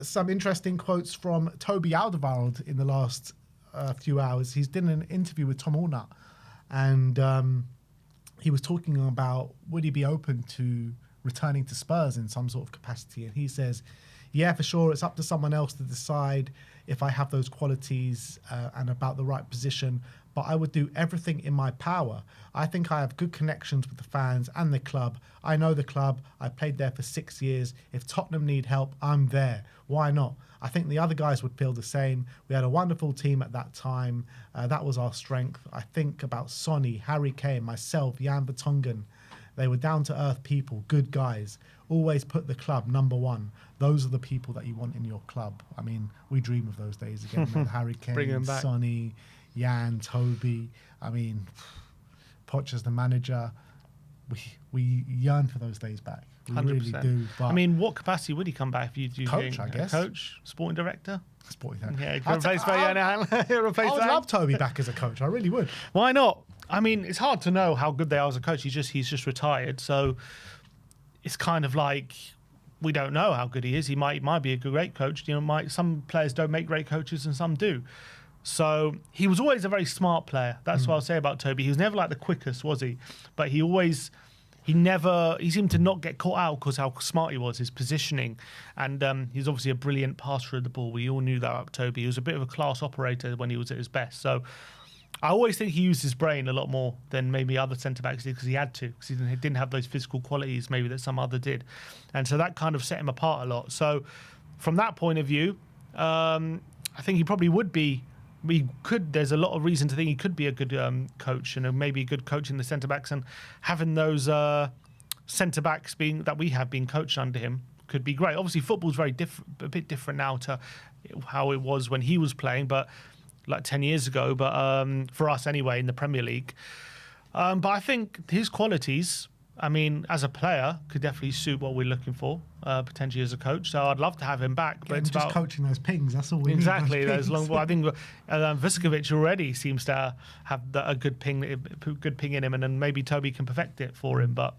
some interesting quotes from Toby Alderweireld in the last few hours. He's done an interview with Tom Allnut, and he was talking about would he be open to returning to Spurs in some sort of capacity, and he says, yeah, for sure, it's up to someone else to decide if I have those qualities and about the right position, but I would do everything in my power. I think I have good connections with the fans and the club. I know the club. I played there for 6 years. If Tottenham need help, I'm there. Why not? I think the other guys would feel the same. We had a wonderful team at that time. That was our strength. I think about Sonny, Harry Kane, myself, Jan Vertonghen. They were down-to-earth people, good guys. Always put the club number one. Those are the people that you want in your club. I mean, we dream of those days again. With Harry Kane, Sonny, Jan, Toby. I mean, Poch as the manager. We yearn for those days back. We 100%. Really do. But I mean, what capacity would he come back if you do? Coach, I guess. Coach, sporting director? Sporting director. Yeah, he could replace I would love Toby back as a coach. I really would. Why not? I mean, it's hard to know how good they are as a coach. He's just retired, so it's kind of like we don't know how good he is. He might be a great coach. You know, some players don't make great coaches and some do. So he was always a very smart player. That's what I'll say about Toby. He was never like the quickest, was he? But he seemed to not get caught out because how smart he was, his positioning. And he's obviously a brilliant passer of the ball. We all knew that about Toby. He was a bit of a class operator when he was at his best. So I always think he used his brain a lot more than maybe other centre-backs did because he had to, because he didn't have those physical qualities maybe that some other did. And so that kind of set him apart a lot. So from that point of view, I think he probably would be. There's a lot of reason to think he could be a good coach and maybe a good coach in the centre-backs, and having those centre-backs that we have been coached under him could be great. Obviously, football's very a bit different now to how it was when he was playing, but like 10 years ago, but for us anyway in the Premier League. But I think his qualities, I mean, as a player, could definitely suit what we're looking for, potentially as a coach. So I'd love to have him back. But it's just about coaching those pings. That's all we exactly, need. Those long. Well, I think Vuskovic already seems to have a good ping in him, and then maybe Toby can perfect it for him. But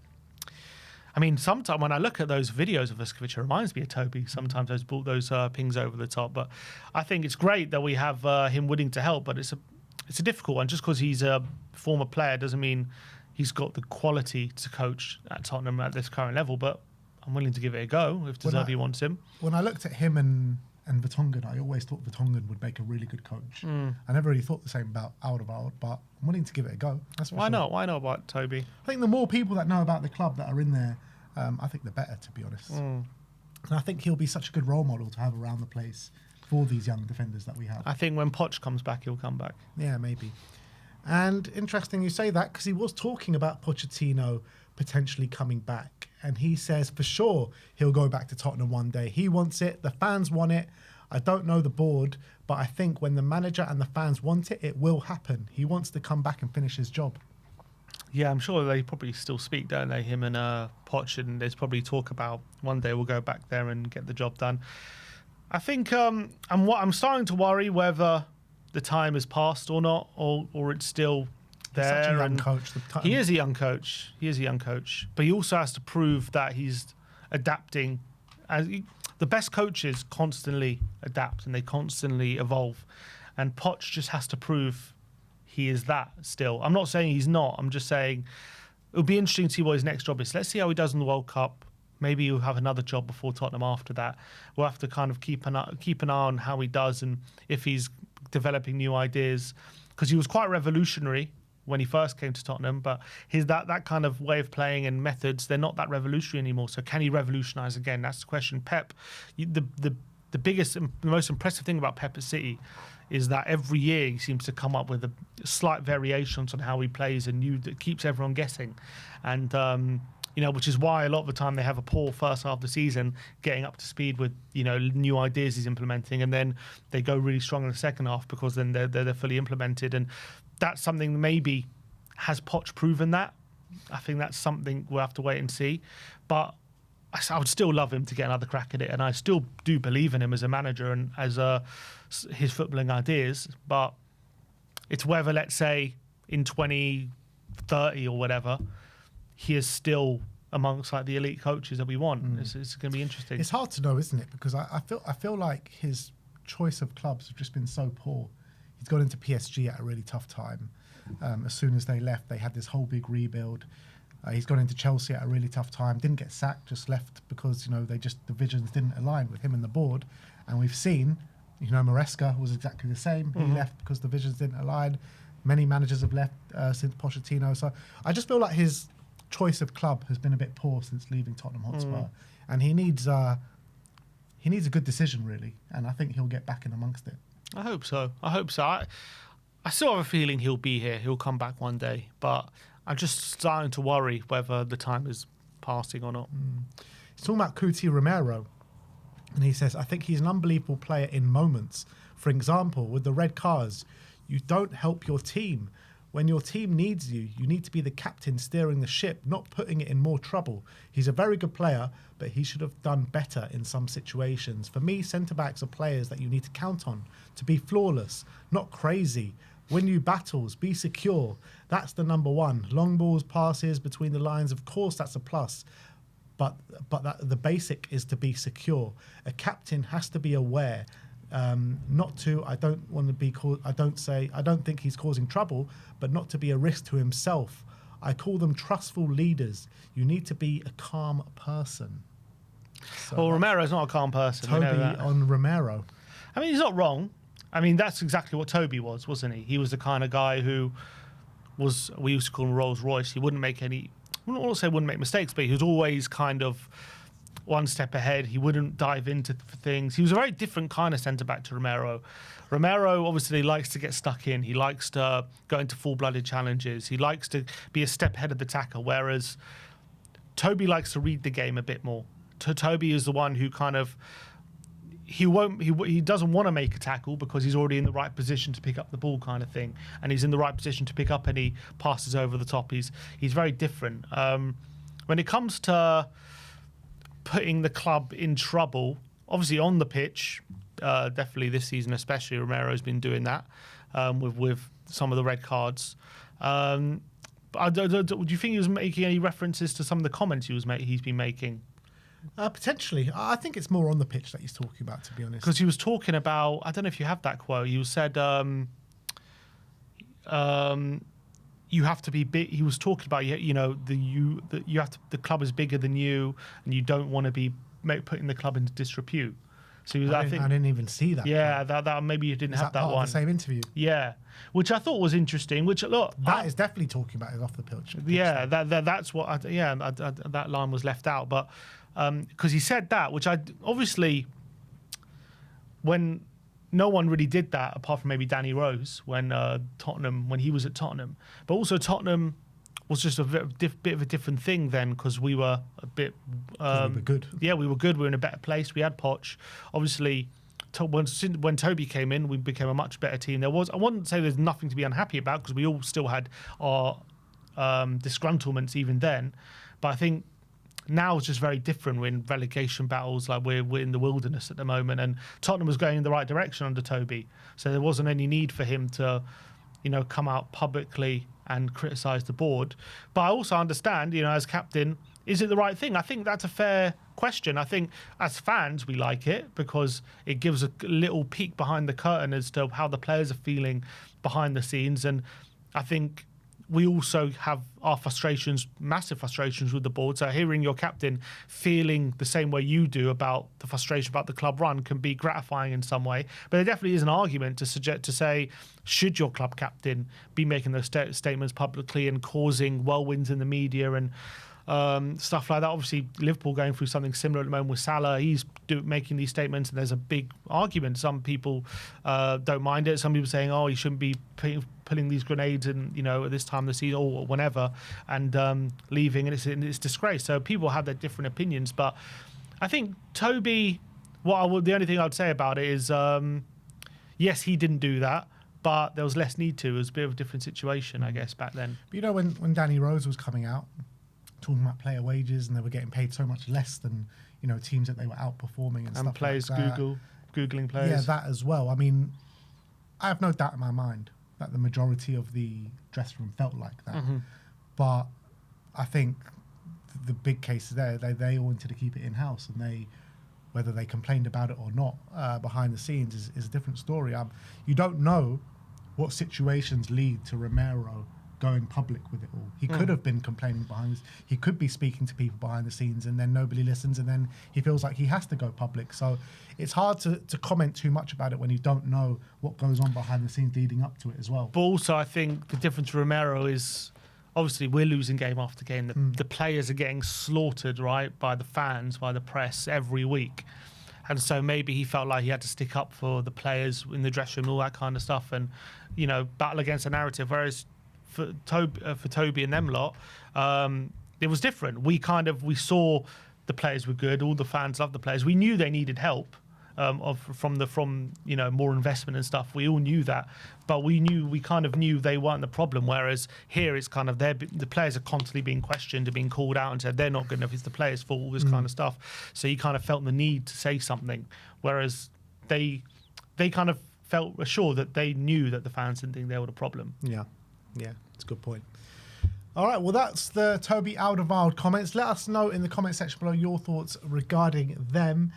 I mean, sometimes when I look at those videos of Vuskovic, it reminds me of Toby. Sometimes those pings over the top. But I think it's great that we have him willing to help. But it's a difficult one. Just because he's a former player doesn't mean he's got the quality to coach at Tottenham at this current level. But I'm willing to give it a go if De Zerbi wants him. When I looked at him and Vertonghen, I always thought Vertonghen would make a really good coach. I never really thought the same about Alderweireld, but I'm willing to give it a go. That's for Why sure. not? Why not about Toby? I think the more people that know about the club that are in there, I think the better, to be honest. And I think he'll be such a good role model to have around the place for these young defenders that we have. I think when Poch comes back, he'll come back. Yeah, maybe. And interesting you say that, because he was talking about Pochettino potentially coming back. And he says for sure he'll go back to Tottenham one day. He wants it. The fans want it. I don't know the board, but I think when the manager and the fans want it, it will happen. He wants to come back and finish his job. Yeah, I'm sure they probably still speak, don't they? Him and Poch, and there's probably talk about one day we'll go back there and get the job done. I think I'm starting to worry whether the time has passed or not, or it's still there. He's such a young coach. He is a young coach. He is a young coach, but he also has to prove that he's adapting. The best coaches constantly adapt and they constantly evolve, and Poch just has to prove he is that still. I'm not saying he's not. I'm just saying it would be interesting to see what his next job is. Let's see how he does in the World Cup. Maybe he'll have another job before Tottenham after that. We'll have to kind of keep an eye on how he does and if he's developing new ideas, because he was quite revolutionary when he first came to Tottenham, but that kind of way of playing and methods, they're not that revolutionary anymore. So can he revolutionise again? That's the question. Pep, the biggest and the most impressive thing about Pep at City is that every year he seems to come up with a slight variations on how he plays and that keeps everyone guessing. And which is why a lot of the time they have a poor first half of the season getting up to speed with, new ideas he's implementing, and then they go really strong in the second half because then they're fully implemented. And that's something maybe has Poch proven that. I think that's something we'll have to wait and see. But I would still love him to get another crack at it, and I still do believe in him as a manager and as his footballing ideas. But it's whether, let's say, in 2030 or whatever, he is still amongst like the elite coaches that we want. It's going to be interesting. It's hard to know, isn't it? Because I feel like his choice of clubs have just been so poor. He's got into PSG at a really tough time. As soon as they left, they had this whole big rebuild. He's gone into Chelsea at a really tough time. Didn't get sacked, just left because the visions didn't align with him and the board. And we've seen, Maresca was exactly the same. He left because the visions didn't align. Many managers have left since Pochettino. So I just feel like his choice of club has been a bit poor since leaving Tottenham Hotspur, and he needs a good decision, really. And I think he'll get back in amongst it. I hope so. I still have a feeling he'll be here. He'll come back one day, but I'm just starting to worry whether the time is passing or not. He's talking about Romero, and he says, I think he's an unbelievable player in moments. For example, with the red cards, you don't help your team. When your team needs you, you need to be the captain steering the ship, not putting it in more trouble. He's a very good player, but he should have done better in some situations. For me, centre-backs are players that you need to count on, to be flawless, not crazy. Win you battles, be secure. That's the number one. Long balls, passes between the lines, of course that's a plus. But the basic is to be secure. A captain has to be aware. Not to, I don't want to be, I don't think he's causing trouble, but not to be a risk to himself. I call them trustful leaders. You need to be a calm person. So well, Romero's not a calm person. Toby on Romero. I mean, he's not wrong. I mean, that's exactly what Toby was, wasn't he? He was the kind of guy who we used to call him Rolls Royce. He wouldn't make wouldn't make mistakes, but he was always kind of one step ahead. He wouldn't dive into things. He was a very different kind of centre-back to Romero. Romero obviously likes to get stuck in. He likes to go into full-blooded challenges. He likes to be a step ahead of the tackle, whereas Toby likes to read the game a bit more. Toby is the one who kind of he doesn't want to make a tackle because he's already in the right position to pick up the ball, kind of thing, and he's in the right position to pick up any passes over the top. He's very different. When it comes to putting the club in trouble, obviously on the pitch, definitely this season especially, Romero's been doing that with some of the red cards. Do you think he was making any references to some of the comments he's been making? Potentially. I think it's more on the pitch that he's talking about, to be honest. Because he was talking about, I don't know if you have that quote, he said you have to be big. He was talking about the club is bigger than you, and you don't want to be putting the club into disrepute. So I didn't even see that. Yeah, that maybe you didn't have that one. The same interview. Yeah, which I thought was interesting. Which look, that is definitely talking about it off the pitch. Yeah, that's what. That line was left out, but because he said that, which I obviously when. No one really did that apart from maybe Danny Rose when he was at Tottenham. But also Tottenham was just a bit of a different thing then because we were a bit... we were good. Yeah, we were good. We were in a better place. We had Poch. Obviously, when Toby came in, we became a much better team. I wouldn't say there's nothing to be unhappy about because we all still had our disgruntlements even then. But I think now it's just very different. We're in relegation battles, like we're in the wilderness at the moment, and Tottenham was going in the right direction under Toby, so there wasn't any need for him to, come out publicly and criticise the board. But I also understand, as captain, is it the right thing? I think that's a fair question. I think as fans we like it because it gives a little peek behind the curtain as to how the players are feeling behind the scenes, and I think we also have our frustrations, massive frustrations with the board. So hearing your captain feeling the same way you do about the frustration about the club run can be gratifying in some way. But there definitely is an argument to say, should your club captain be making those statements publicly and causing whirlwinds in the media and stuff like that? Obviously, Liverpool going through something similar at the moment with Salah. He's making these statements, and there's a big argument. Some people don't mind it. Some people saying, "Oh, he shouldn't be putting these grenades in, at this time of the season or whenever, and leaving, and it's disgrace." So people have their different opinions, but I think Toby. The only thing I'd say about it is, yes, he didn't do that, but there was less need to. It was a bit of a different situation, I guess, back then. But when Danny Rose was coming out, talking about player wages, and they were getting paid so much less than teams that they were outperforming and stuff players like that. googling players. Yeah, that as well. I mean, I have no doubt in my mind that the majority of the dressing room felt like that. Mm-hmm. But I think the big cases there, they all wanted to keep it in house, and whether they complained about it or not behind the scenes is a different story. You don't know what situations lead to Romero going public with it all. He could have been complaining he could be speaking to people behind the scenes, and then nobody listens, and then he feels like he has to go public. So it's hard to comment too much about it when you don't know what goes on behind the scenes leading up to it as well. But also, I think the difference with Romero is, obviously, we're losing game after game. The players are getting slaughtered, right, by the fans, by the press every week. And so maybe he felt like he had to stick up for the players in the dressing room, all that kind of stuff, and, battle against a narrative. Whereas for Toby and them lot, it was different. We saw the players were good. All the fans loved the players. We knew they needed help from more investment and stuff. We all knew that, but we kind of knew they weren't the problem. Whereas here it's kind of the players are constantly being questioned and being called out and said they're not good enough. It's the players' fault, all this kind of stuff. So you kind of felt the need to say something. Whereas they kind of felt assured that they knew that the fans didn't think they were the problem. Yeah, it's a good point. All right, well, that's the Toby Alderweireld comments. Let us know in the comment section below your thoughts regarding them.